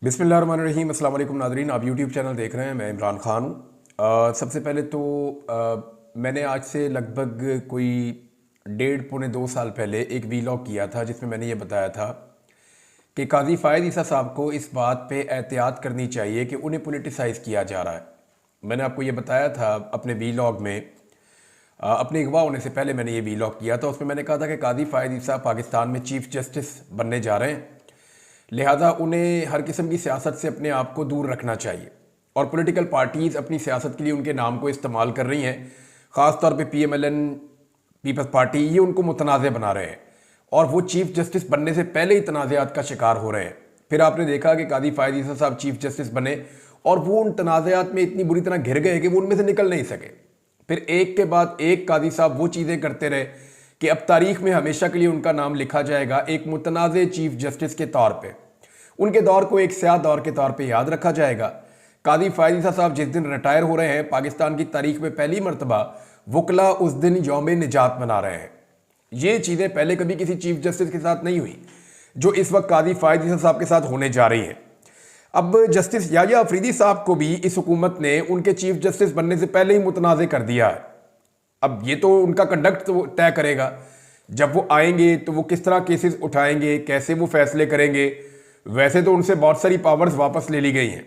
बिस्मिल्लाहिर्रहमानिर्रहीम। अस्सलाम वालेकुम नाज़रीन, आप यूट्यूब चैनल देख रहे हैं। मैं इमरान ख़ान हूँ। सबसे पहले तो मैंने आज से लगभग कोई 1.5 पौने 2 साल पहले एक वीलॉग किया था जिसमें मैंने ये बताया था कि काजी फ़ायद ईसा साहब को इस बात पे एहतियात करनी चाहिए कि उन्हें पोलिटिसाइज़ किया जा रहा है। मैंने आपको ये बताया था अपने वीलॉग में, अपने अगवा होने से पहले मैंने ये वीलॉग किया था। उसमें मैंने कहा था कि काजी फ़ायद ईसा पाकिस्तान में चीफ़ जस्टिस बनने जा रहे हैं, लिहाजा उन्हें हर किस्म की सियासत से अपने आप को दूर रखना चाहिए। और पॉलिटिकल पार्टीज़ अपनी सियासत के लिए उनके नाम को इस्तेमाल कर रही हैं। ख़ास तौर पे PMLN, पीपल्स पार्टी, ये उनको मुतनाज़ बना रहे हैं और वो चीफ़ जस्टिस बनने से पहले ही तनाज़ात का शिकार हो रहे हैं। फिर आपने देखा कि काजी फ़ायद ईसा साहब चीफ़ जस्टिस बने और वो उन तनाज़ात में इतनी बुरी तरह घिर गए कि वो उनमें से निकल नहीं सके। फिर एक के बाद एक काजी साहब वो चीज़ें करते रहे कि अब तारीख में हमेशा के लिए उनका नाम लिखा जाएगा एक मुतनाज़ चीफ जस्टिस के तौर पे। उनके दौर को एक स्याह दौर के तौर पे याद रखा जाएगा। काजी फ़ायद ईसा साहब जिस दिन रिटायर हो रहे हैं, पाकिस्तान की तारीख में पहली मरतबा वकला उस दिन यौम निजात मना रहे हैं। ये चीज़ें पहले कभी किसी चीफ जस्टिस के साथ नहीं हुई जो इस वक्त काजी फ़ायद ईसा साहब के साथ होने जा रही हैं। अब जस्टिस याह्या अफरीदी साहब को भी इस हुकूमत ने उनके चीफ जस्टिस बनने से पहले ही मुतनाज़ कर दिया है। अब ये तो उनका कंडक्ट तो तय करेगा, जब वो आएंगे तो वो किस तरह केसेस उठाएंगे, कैसे वो फैसले करेंगे। वैसे तो उनसे बहुत सारी पावर्स वापस ले ली गई हैं।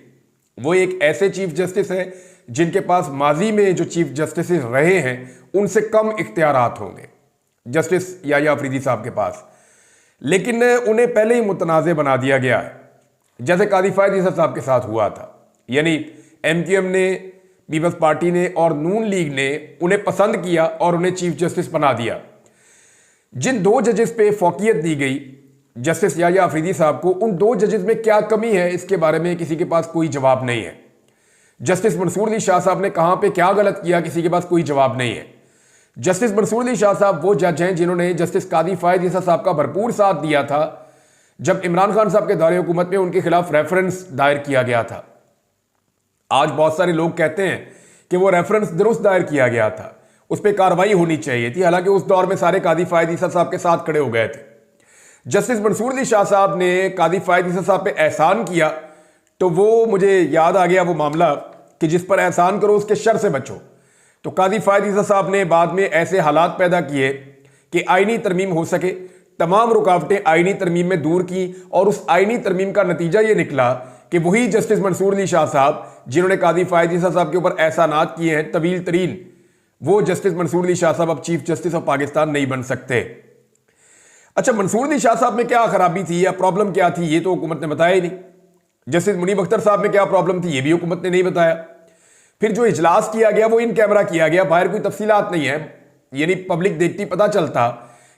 वो एक ऐसे चीफ जस्टिस हैं जिनके पास माजी में जो चीफ जस्टिस रहे हैं उनसे कम इख्तियारात होंगे जस्टिस याह्या अफरीदी साहब के पास, लेकिन उन्हें पहले ही मुतनाज़ बना दिया गया है, जैसे काजी फ़ायद ईसा साहब के साथ हुआ था। यानी MQM ने, पीपल्स पार्टी ने और नून लीग ने उन्हें पसंद किया और उन्हें चीफ जस्टिस बना दिया। जिन 2 जजेस पे फौकियत दी गई जस्टिस याह्या अफरीदी साहब को, उन 2 जजेस में क्या कमी है इसके बारे में किसी के पास कोई जवाब नहीं है। जस्टिस मंसूर अली शाह साहब ने कहां पे क्या गलत किया, किसी के पास कोई जवाब नहीं है। जस्टिस मंसूर अली शाह साहब वो जज हैं जिन्होंने जस्टिस काजी फ़ायद ईसा साहब का भरपूर साथ दिया था जब इमरान खान साहब के दौरे हुकूमत में उनके खिलाफ रेफरेंस दायर किया गया था। आज बहुत सारे लोग कहते हैं कि वो रेफरेंस दुरुस्त दायर किया गया था, उस पर कार्रवाई होनी चाहिए थी, हालांकि उस दौर में सारे काजी फ़ायद ईसा साहब के साथ खड़े हो गए थे। जस्टिस मंसूर अली शाह साहब ने काजी फ़ायद ईसा साहब पे एहसान किया तो वो मुझे याद आ गया वो मामला कि जिस पर एहसान करो उसके शर से बचो। तो काजी फ़ायद ईसा साहब ने बाद में ऐसे हालात पैदा किए कि आईनी तरमीम हो सके, तमाम रुकावटें आईनी तरमीम में दूर की और उस आईनी तरमीम का नतीजा ये निकला कि वही जस्टिस मंसूर अली शाह साहब जिन्होंने काजी फ़ायद ईसा साहब के ऊपर एहसानात किए हैं तवील तरीन, वो जस्टिस मंसूर अली शाह साहब अब चीफ जस्टिस ऑफ पाकिस्तान नहीं बन सकते। अच्छा, मंसूर अली शाह साहब में क्या खराबी थी या प्रॉब्लम क्या थी, ये तो हुकूमत ने बताया ही नहीं। जस्टिस मुनीब अख्तर साहब में क्या प्रॉब्लम थी, ये भी हुकूमत ने नहीं बताया। फिर जो इजलास किया गया वो इन कैमरा किया गया, बाहर कोई तफसीलात नहीं है, यानी पब्लिक देखती पता चलता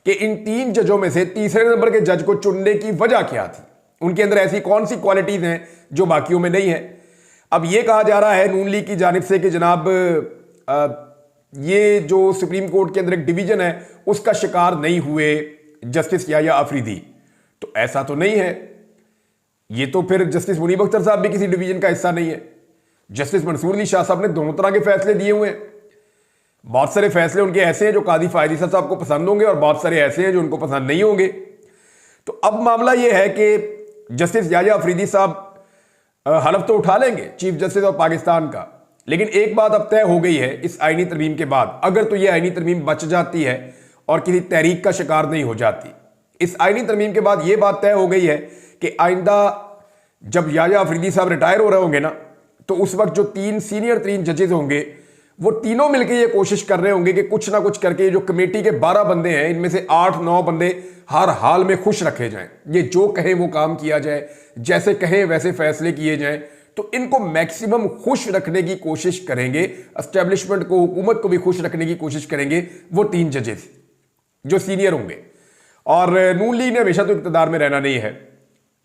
कि इन 3 जजों में से तीसरे नंबर के जज को चुनने की वजह क्या थी, उनके अंदर ऐसी कौन सी क्वालिटीज हैं जो बाकियों में नहीं है। अब यह कहा जा रहा है नून लीग की जानिब से कि जनाब ये जो सुप्रीम कोर्ट के अंदर एक डिवीजन है उसका शिकार नहीं हुए जस्टिस याह्या अफरीदी, तो ऐसा तो नहीं है। ये तो फिर जस्टिस मुनीब अख्तर साहब भी किसी डिवीजन का हिस्सा नहीं है। जस्टिस मंसूर अली शाह साहब ने दोनों तरह के फैसले दिए हुए हैं। बहुत सारे फैसले उनके ऐसे हैं जो काजी फ़ायद ईसा साहब को पसंद होंगे और बहुत सारे ऐसे हैं जो उनको पसंद नहीं होंगे। तो अब मामला यह है कि जस्टिस याह्या अफरीदी साहब हलफ तो उठा लेंगे चीफ जस्टिस ऑफ पाकिस्तान का, लेकिन एक बात अब तय हो गई है इस आईनी तरमीम के बाद, अगर तो यह आईनी तरमीम बच जाती है और किसी तहरीक का शिकार नहीं हो जाती, इस आईनी तरमीम के बाद यह बात तय हो गई है कि आइंदा जब याह्या अफरीदी साहब रिटायर हो रहे होंगे ना, तो उस वक्त जो 3 सीनियर 3 जजेस होंगे वो तीनों मिलकर ये कोशिश कर रहे होंगे कि कुछ ना कुछ करके जो कमेटी के 12 बंदे हैं इनमें से 8-9 बंदे हर हाल में खुश रखे जाएं, ये जो कहें वो काम किया जाए, जैसे कहें वैसे फैसले किए जाएं। तो इनको मैक्सिमम खुश रखने की कोशिश करेंगे, एस्टेब्लिशमेंट को, हुकूमत को भी खुश रखने की कोशिश करेंगे वो 3 जजेस जो सीनियर होंगे। और नून लीग ने हमेशा तो इक़्तिदार में रहना नहीं है,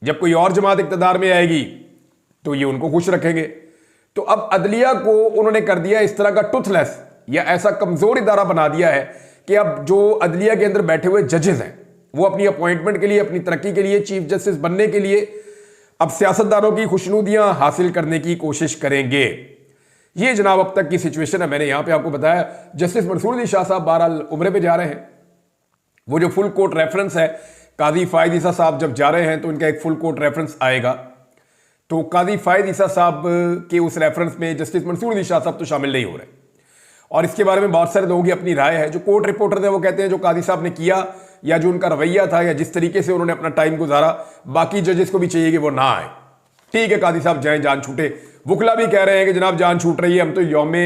जब कोई और जमात इक़्तिदार में आएगी तो ये उनको खुश रखेंगे। तो अब अदलिया को उन्होंने कर दिया इस तरह का टूथलेस या ऐसा कमजोर इदारा बना दिया है कि अब जो अदलिया के अंदर बैठे हुए जजेस हैं वो अपनी अपॉइंटमेंट के लिए, अपनी तरक्की के लिए, चीफ जस्टिस बनने के लिए अब सियासतदानों की खुशनुदियां हासिल करने की कोशिश करेंगे। ये जनाब अब तक की सिचुएशन है। मैंने यहां पे आपको बताया जस्टिस मंसूर अली शाह साहब बहरहाल उम्रे पे जा रहे हैं। वो जो फुल कोर्ट रेफरेंस है, काजी फ़ायद ईसा साहब जब जा रहे हैं तो इनका एक फुल कोर्ट रेफरेंस आएगा। तो काजी फायद ईसा साहब के उस रेफरेंस में जस्टिस मंसूर अली शाह साहब तो शामिल नहीं हो रहे, और इसके बारे में बहुत सारे लोगों की अपनी राय है। जो कोर्ट रिपोर्टर थे वो कहते हैं जो काजी साहब ने किया या जो उनका रवैया था या जिस तरीके से उन्होंने अपना टाइम गुजारा, बाकी जजेस को भी चाहिए कि वो ना आए। ठीक है, काजी साहब जाएं, जान छूटे। वकला भी कह रहे हैं कि जनाब जान छूट रही है, हम तो यौमे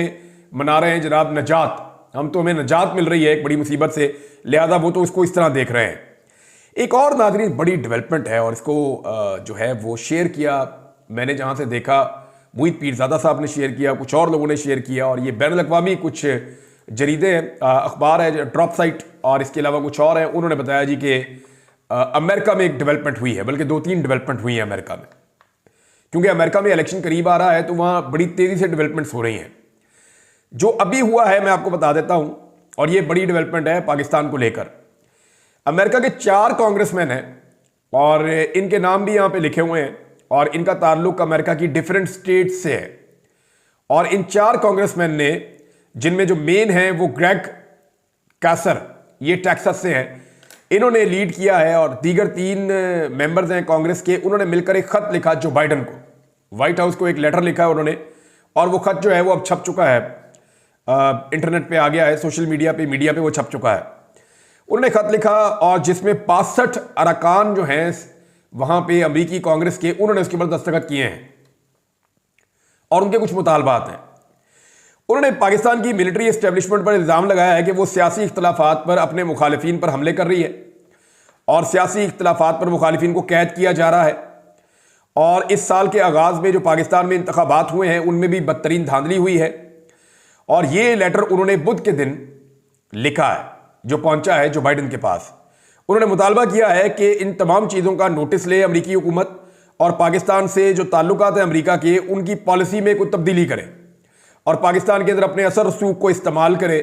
मना रहे हैं जनाब नजात, हम तो हमें नजात मिल रही है एक बड़ी मुसीबत से, लिहाजा वो तो इसको इस तरह देख रहे हैं। एक और नाज़रीन बड़ी डेवलपमेंट है और इसको जो है वो शेयर किया मैंने जहाँ से देखा, मोहित पीरजादा साहब ने शेयर किया, कुछ और लोगों ने शेयर किया, और ये बैनुल अक़वामी कुछ जरीदे हैं, अखबार है ड्रॉप साइट और इसके अलावा कुछ और है, उन्होंने बताया जी कि अमेरिका में एक डेवलपमेंट हुई है, बल्कि 2-3 डेवलपमेंट हुई है अमेरिका में, क्योंकि अमेरिका में इलेक्शन करीब आ रहा है तो वहाँ बड़ी तेज़ी से डेवलपमेंट्स हो रही हैं। जो अभी हुआ है मैं आपको बता देता हूँ, और ये बड़ी डेवलपमेंट है पाकिस्तान को लेकर। अमेरिका के 4 कांग्रेसमैन हैं और इनके नाम भी यहाँ पे लिखे हुए हैं, और इनका ताल्लुक अमेरिका की डिफरेंट स्टेट से है। और इन 4 कांग्रेसमैन ने, जिनमें जो मेन है वो ग्रेग कैसर, ये टेक्सास से हैं, इन्होंने लीड किया है, और दीगर 3 मेंबर्स हैं कांग्रेस के, उन्होंने मिलकर एक खत लिखा जो बाइडन को, व्हाइट हाउस को एक लेटर लिखा है उन्होंने, और वो खत जो है वो अब छप चुका है, इंटरनेट पे आ गया है, सोशल मीडिया पे वो छप चुका है। उन्होंने खत लिखा और जिसमें 65 अरकान जो हैं वहां पे अमेरिकी कांग्रेस के, उन्होंने उसके ऊपर दस्तखत किए हैं और उनके कुछ मुतालबात हैं। उन्होंने पाकिस्तान की मिलिट्री एस्टेब्लिशमेंट पर इल्ज़ाम लगाया है कि वो सियासी इख्तलाफात पर अपने मुखालिफिन पर हमले कर रही है, और सियासी इख्तलाफात पर मुखालिफिन को कैद किया जा रहा है। और इस साल के आगाज़ में जो पाकिस्तान में इंतखाबात हुए हैं उनमें भी बदतरीन धांधली हुई है। और ये लेटर उन्होंने बुध के दिन लिखा है, जो पहुंचा है जो बाइडन के पास। उन्होंने मुतालबा किया है कि इन तमाम चीज़ों का नोटिस ले अमेरिकी हुकूमत, और पाकिस्तान से जो ताल्लुकात हैं अमेरिका के, उनकी पॉलिसी में कोई तब्दीली करे, और पाकिस्तान के अंदर अपने असर रसूख को इस्तेमाल करे,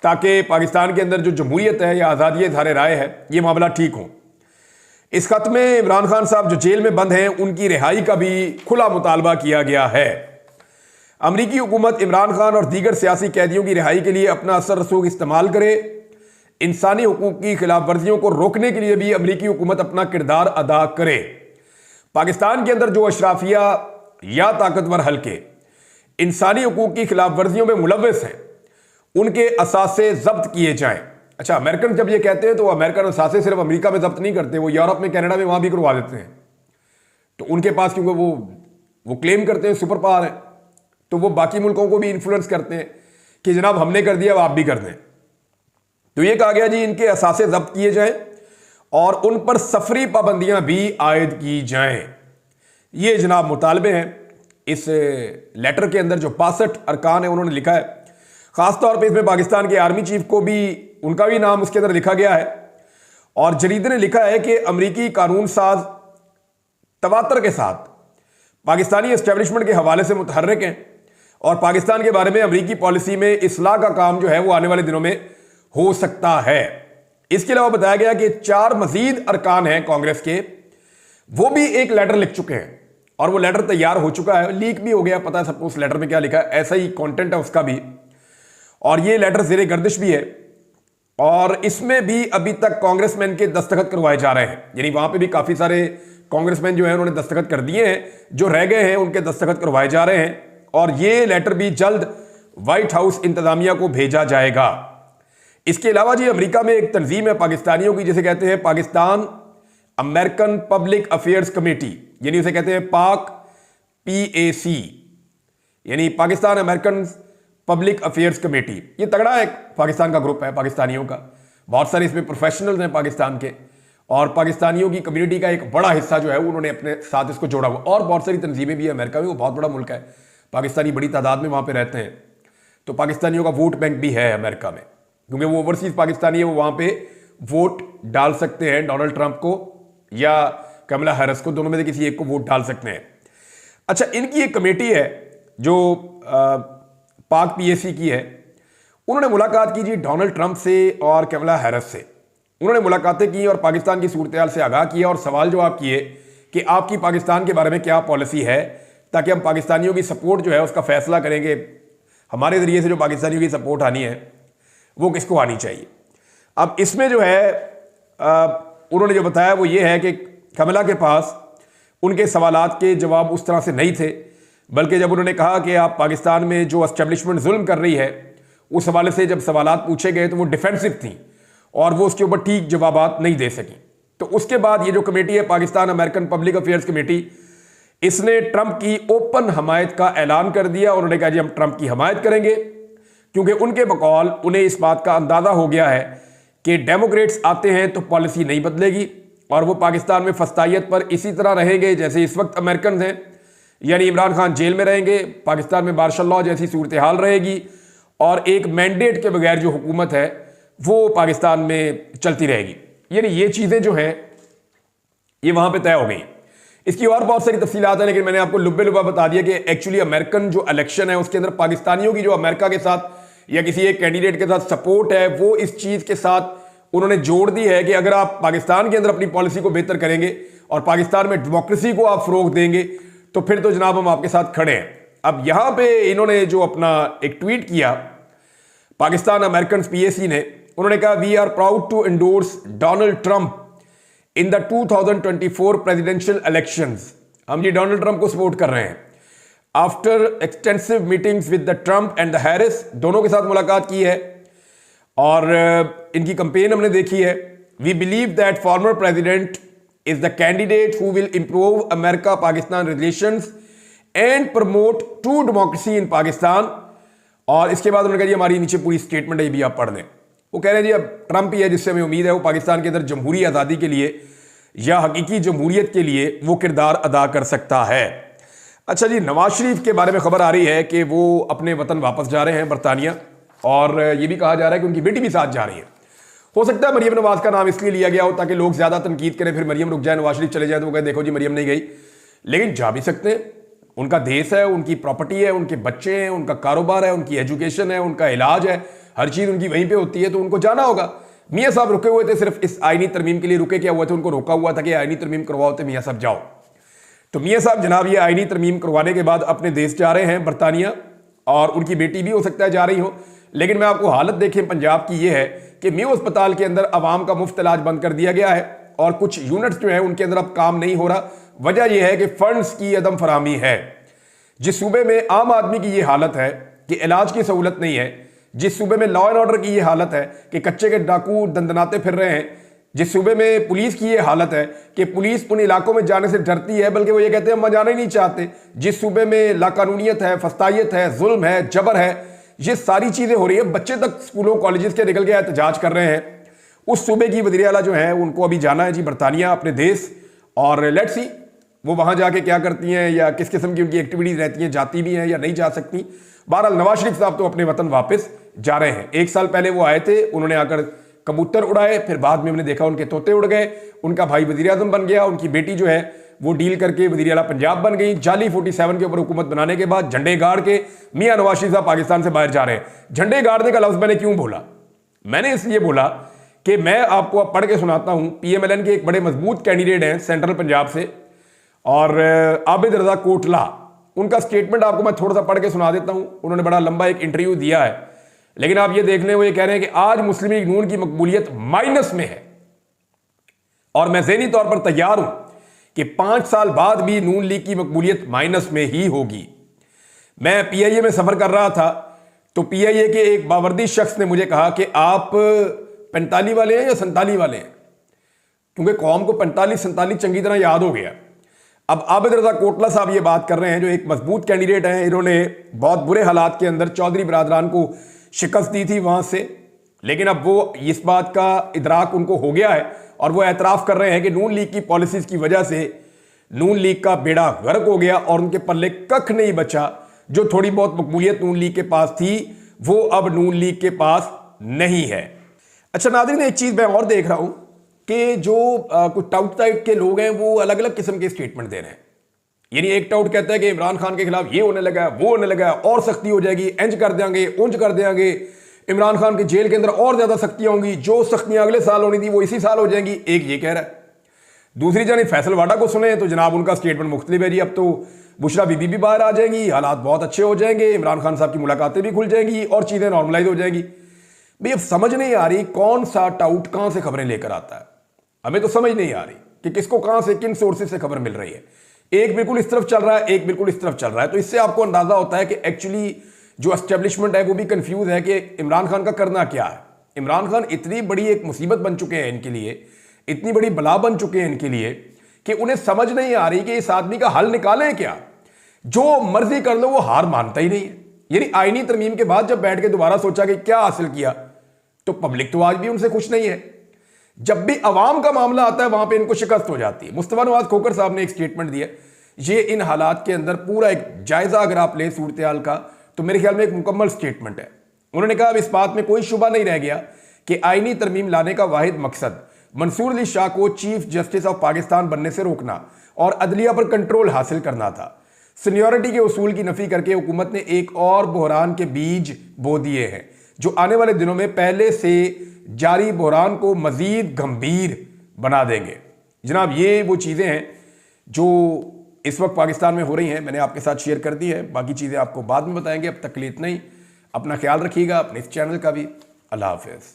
ताकि पाकिस्तान के अंदर जो जमहूरियत है या आज़ादी इज़हार राय है, ये मामला ठीक हो। इस खत में इमरान खान साहब जो जेल में बंद हैं उनकी रिहाई का भी खुला मुतालबा किया गया है। अमेरिकी हुकूमत इमरान खान और दीगर सियासी कैदियों की रिहाई के लिए अपना असर रसूख इस्तेमाल करे। इंसानी हुकूक की खिलाफ वर्जियों को रोकने के लिए भी अमेरिकी हुकूमत अपना किरदार अदा करे। पाकिस्तान के अंदर जो अशराफिया या ताकतवर हल्के इंसानी हुकूक की खिलाफ वर्जियों में मुलव्वस हैं, उनके असासे जब्त किए जाएं। अच्छा, अमेरिकन जब ये कहते हैं तो अमेरिकन असासे सिर्फ अमेरिका में जब्त नहीं करते, वो यूरोप में, कनाडा में, वहां भी करवा देते हैं। तो उनके पास, क्योंकि वो क्लेम करते हैं सुपर पावर है, तो वो बाकी मुल्कों को भी इन्फ्लुएंस करते हैं कि जनाब हमने कर दिया, अब आप भी कर दें। तो ये कहा गया जी इनके असासे जब्त किए जाएं और उन पर सफरी पाबंदियां भी आयद की जाएं। ये जनाब मुतालबे हैं इस लेटर के अंदर। जो 65 अरकान है उन्होंने लिखा है, खासतौर पर इसमें पाकिस्तान के आर्मी चीफ को भी, उनका भी नाम उसके अंदर लिखा गया है। और जरीदे ने लिखा है कि अमरीकी कानून साज तवातर के साथ पाकिस्तानी एस्टेब्लिशमेंट के हवाले से मुतहर्रिक हैं, और पाकिस्तान के बारे में अमरीकी पॉलिसी में इस्लाह का काम जो है वो आने वाले दिनों में हो सकता है। इसके अलावा बताया गया कि 4 मजीद अरकान हैं कांग्रेस के, वो भी एक लेटर लिख चुके हैं, और वो लेटर तैयार हो चुका है, लीक भी हो गया, पता है सबको उस लेटर में क्या लिखा है, ऐसा ही कंटेंट है उसका भी। और ये लेटर ज़ेरे गर्दिश भी है, और इसमें भी अभी तक कांग्रेसमैन के दस्तखत करवाए जा रहे हैं। यानी वहां पे भी काफी सारे कांग्रेसमैन जो है उन्होंने दस्तखत कर दिए हैं, जो रह गए हैं उनके दस्तखत करवाए जा रहे हैं। और ये लेटर भी जल्द व्हाइट हाउस इंतजामिया को भेजा जाएगा। इसके अलावा जी अमेरिका में एक तंजीम है पाकिस्तानियों की, जिसे कहते हैं Pakistan American public affairs committee, यानी उसे कहते हैं पाक PAC, यानी Pakistan American public affairs committee. ये तगड़ा एक पाकिस्तान का ग्रुप है पाकिस्तानियों का, बहुत सारे इसमें प्रोफेशनल्स हैं पाकिस्तान के, और पाकिस्तानियों की कम्युनिटी का एक बड़ा हिस्सा जो है उन्होंने अपने साथ इसको जोड़ा हुआ। और बहुत सारी तंजीमें भी है अमेरिका में, वो बहुत बड़ा मुल्क है, पाकिस्तानी बड़ी तादाद में वहाँ पे रहते हैं, तो पाकिस्तानियों का वोट बैंक भी है अमेरिका में, क्योंकि वो ओवरसीज पाकिस्तानी है, वो वहाँ पे वोट डाल सकते हैं डोनाल्ड ट्रंप को या कमला हैरिस को, दोनों में से किसी एक को वोट डाल सकते हैं। अच्छा, इनकी एक कमेटी है जो पाक PAC की है, उन्होंने मुलाकात की जी डोनाल्ड ट्रंप से और कमला हैरिस से। उन्होंने मुलाकातें की और पाकिस्तान की सूरत हाल से आगाह किया और सवाल जवाब किए कि आपकी पाकिस्तान के बारे में क्या पॉलिसी है, ताकि हम पाकिस्तानियों की सपोर्ट जो है उसका फैसला करेंगे। हमारे ज़रिए से जो पाकिस्तानियों की सपोर्ट आनी है वो किसको आनी चाहिए। अब इसमें जो है उन्होंने जो बताया वो ये है कि कमला के पास उनके सवालात के जवाब उस तरह से नहीं थे, बल्कि जब उन्होंने कहा कि आप पाकिस्तान में जो एस्टेब्लिशमेंट जुल्म कर रही है, उस हवाले से जब सवालात पूछे गए तो वो डिफेंसिव थी और वो उसके ऊपर ठीक जवाबात नहीं दे सकी। तो उसके बाद ये जो कमेटी है, Pakistan American public affairs committee, इसने ट्रंप की ओपन हमायत का ऐलान कर दिया। उन्होंने कहा जी हम ट्रंप की हमायत करेंगे, क्योंकि उनके बकौल उन्हें इस बात का अंदाजा हो गया है कि डेमोक्रेट्स आते हैं तो पॉलिसी नहीं बदलेगी और वो पाकिस्तान में फस्तायत पर इसी तरह रहेंगे जैसे इस वक्त अमेरिकन हैं, यानी इमरान खान जेल में रहेंगे, पाकिस्तान में मार्शल लॉ जैसी सूरत हाल रहेगी और एक मैंडेट के बगैर जो हुकूमत है वो पाकिस्तान में चलती रहेगी। यानी ये चीज़ें जो हैं ये वहाँ पे तय हो गई। इसकी और बहुत सारी तफसीलात हैं, लेकिन मैंने आपको लुब्बे लुब्बा बता दिया कि एक्चुअली अमेरिकन जो इलेक्शन है उसके अंदर पाकिस्तानियों की जो अमेरिका के साथ या किसी एक कैंडिडेट के साथ सपोर्ट है, वो इस चीज़ के साथ उन्होंने जोड़ दी है कि अगर आप पाकिस्तान के अंदर अपनी पॉलिसी को बेहतर करेंगे और पाकिस्तान में डेमोक्रेसी को आप फ़रोग देंगे तो फिर तो जनाब हम आपके साथ खड़े हैं। अब यहाँ पे इन्होंने जो अपना एक ट्वीट किया पाकिस्तान अमेरिकन PAC ने, उन्होंने कहा we are proud to endorse Donald Trump in the 2024 presidential elections. हम जी डोनाल्ड ट्रंप को सपोर्ट कर रहे हैं। After extensive meetings with the Trump and the Harris, दोनों के साथ मुलाकात की है और इनकी कंपेन हमने देखी है। We believe that former president is the candidate who will improve America Pakistan relations and promote true democracy in Pakistan. और इसके बाद उन्होंने कहा हमारी नीचे पूरी स्टेटमेंट है, ये भी आप पढ़ लें। वो कह रहे हैं जी अब ट्रंप ही है जिससे हमें उम्मीद है वो पाकिस्तान के अंदर जमहूरी आज़ादी के लिए या हकीकी जमहूरियत के लिए वो किरदार अदा कर सकता है। अच्छा जी, नवाज शरीफ के बारे में खबर आ रही है कि वो अपने वतन वापस जा रहे हैं बरतानिया, और ये भी कहा जा रहा है कि उनकी बेटी भी साथ जा रही है। हो सकता है मरियम नवाज का नाम इसलिए लिया गया हो ताकि लोग ज्यादा तनकीद करें, फिर मरियम रुक जाए, नवाज शरीफ चले जाए तो वो कहे देखो जी मरियम नहीं गई। लेकिन जा भी सकते हैं, उनका देश है, उनकी प्रॉपर्टी है, उनके बच्चे हैं, उनका कारोबार है, उनकी एजुकेशन है, उनका इलाज है, हर चीज़ उनकी वहीं पे होती है, तो उनको जाना होगा। मियाँ साहब रुके हुए थे, सिर्फ इस आईनी तरमीम के लिए रुके क्या हुआ थे, उनको रोका हुआ था कि आईनी तरमीम करवाओ, तो मियाँ साहब जाओ। तो मियाँ साहब जनाब ये आईनी तरमीम करवाने के बाद अपने देश जा रहे हैं बरतानिया, और उनकी बेटी भी हो सकता है जा रही हो। लेकिन मैं आपको हालत देखें पंजाब की ये है कि म्यू अस्पताल के अंदर आवाम का मुफ्त इलाज बंद कर दिया गया है और कुछ यूनिट्स जो है उनके अंदर अब काम नहीं हो रहा। वजह यह है कि फंड्स की अदम फरामी है। जिस सूबे में आम आदमी की ये हालत है कि इलाज की सहूलत नहीं है, जिस सूबे में लॉ एंड ऑर्डर की ये हालत है कि कच्चे के डाकू दंदनाते फिर रहे हैं, जिस सूबे में पुलिस की ये हालत है कि पुलिस उन इलाकों में जाने से डरती है, बल्कि वो ये कहते हैं हम जाना ही नहीं चाहते, जिस सूबे में लाकानूनियत है, फस्तायत है, जुल्म है, जबर है, ये सारी चीज़ें हो रही है, बच्चे तक स्कूलों कॉलेजेस के निकल के एहतजाज कर रहे हैं, उस सूबे की वज़ीर आला जो है उनको अभी जाना है जी बरतानिया अपने देश, और लेट्स सी वो वहाँ जाके क्या करती हैं या किस किस्म की उनकी एक्टिविटीज़ रहती हैं, जाती भी हैं या नहीं जा सकती। बहरहाल नवाज शरीफ साहब तो अपने वतन वापस जा रहे हैं। 1 साल पहले वो आए थे, उन्होंने आकर कबूतर उड़ाए, फिर बाद में हमने देखा उनके तोते उड़ गए, उनका भाई वज़ीर आज़म बन गया, उनकी बेटी जो है वो डील करके वज़ीर आला पंजाब बन गई। जाली 47 के ऊपर हुकूमत बनाने के बाद झंडे गाड़ के मियाँ नवाज शरीफ साहब पाकिस्तान से बाहर जा रहे हैं। झंडे गाड़ने का लफ्ज़ मैंने क्यों बोला? मैंने इसलिए बोला कि मैं आपको अब पढ़ के सुनाता हूँ। PMLN के एक बड़े मजबूत कैंडिडेट हैं सेंट्रल पंजाब से, और आबिद रजा कोटला, उनका स्टेटमेंट आपको मैं थोड़ा सा पढ़ के सुना देता हूँ। उन्होंने बड़ा लंबा एक इंटरव्यू दिया है, लेकिन आप ये देख लें, वो ये कह रहे हैं कि आज मुस्लिम लीग नून की मकबूलियत माइनस में है और मैं ज़हनी तौर पर तैयार हूं कि 5 साल बाद भी नून लीग की मकबूलियत माइनस में ही होगी। मैं PIA में सफ़र कर रहा था तो PIA के एक बावर्दी शख्स ने मुझे कहा कि आप 45 वाले हैं या 47 वाले हैं, क्योंकि कौम को 45-47 चंगी तरह याद हो गया। अब आबिद रजा कोटला साहब ये बात कर रहे हैं, जो एक मजबूत कैंडिडेट हैं, इन्होंने बहुत बुरे हालात के अंदर चौधरी बरादरान को शिकस्त दी थी वहाँ से, लेकिन अब वो इस बात का इदराक उनको हो गया है और वो एतराफ़ कर रहे हैं कि नून लीग की पॉलिसीज़ की वजह से नून लीग का बेड़ा गर्क हो गया और उनके पल्ले कख नहीं बचा। जो थोड़ी बहुत मकबूलियत नून लीग के पास थी वो अब नून लीग के पास नहीं है। अच्छा नाज़रीन, एक चीज़ मैं और देख रहा हूँ कि जो कुछ टाउट टाइप के लोग हैं वो अलग अलग किस्म के स्टेटमेंट दे रहे हैं। यानी एक टाउट कहता है कि इमरान खान के खिलाफ ये होने लगा है, वो होने लगा है, और सख्ती हो जाएगी, इंज कर देंगे, उंज कर देंगे, इमरान खान के जेल के अंदर और ज्यादा सख्तियां होंगी, जो सख्तियां अगले साल होनी थी वो इसी साल हो जाएंगी। एक ये कह रहा है। दूसरी जानी फैसल वाडा को सुने तो जनाब उनका स्टेटमेंट मुख्तलिफ है जी। अब तो बुशरा बीबी भी बाहर आ जाएंगी, हालात बहुत अच्छे हो जाएंगे, इमरान खान साहब की मुलाकातें भी खुल जाएंगी और चीज़ें नॉर्मलाइज हो जाएगी। भाई अब समझ नहीं आ रही कौन सा टाउट कहाँ से खबरें लेकर आता है। हमें तो समझ नहीं आ रही कि किसको कहाँ से किन सोर्सेज से खबर मिल रही है। एक बिल्कुल इस तरफ चल रहा है, एक बिल्कुल इस तरफ चल रहा है। तो इससे आपको अंदाजा होता है कि एक्चुअली जो एस्टेब्लिशमेंट है वो भी कंफ्यूज है कि इमरान खान का करना क्या है। इमरान खान इतनी बड़ी एक मुसीबत बन चुके हैं इनके लिए, इतनी बड़ी बला बन चुके हैं इनके लिए कि उन्हें समझ नहीं आ रही कि इस आदमी का हल निकालें क्या। जो मर्जी कर लो वो हार मानता ही नहीं है। यानी आईनी तरमीम के बाद जब बैठ के दोबारा सोचा कि क्या हासिल किया, तो पब्लिक तो आज भी उनसे खुश नहीं है। जब भी अवाम का मामला आता है वहां पे इनको शिकस्त हो जाती है। मुस्तफा नवाज खोखर साहब ने एक स्टेटमेंट दिया, ये इन हालात के अंदर पूरा एक जायजा अगर आप ले सूरत हाल का, तो मेरे ख्याल में एक मुकम्मल स्टेटमेंट है। उन्होंने कहा अब इस बात में कोई शुबा नहीं रह गया कि आईनी तरमीम लाने का वाहिद मकसद मंसूर अली शाह को चीफ जस्टिस ऑफ पाकिस्तान बनने से रोकना और अदलिया पर कंट्रोल हासिल करना था। सीनियरिटी के उसूल की नफी करके हुकूमत ने एक और बहरान के बीज बो दिए हैं, जो आने वाले दिनों में पहले से जारी बहरान को मजीद गंभीर बना देंगे। जनाब, ये वो चीज़ें हैं जो इस वक्त पाकिस्तान में हो रही हैं, मैंने आपके साथ शेयर कर दी है। बाकी चीज़ें आपको बाद में बताएंगे। अब तक के लिए इतना ही। अपना ख्याल रखिएगा, अपने इस चैनल का भी। अल्लाह हाफिज़।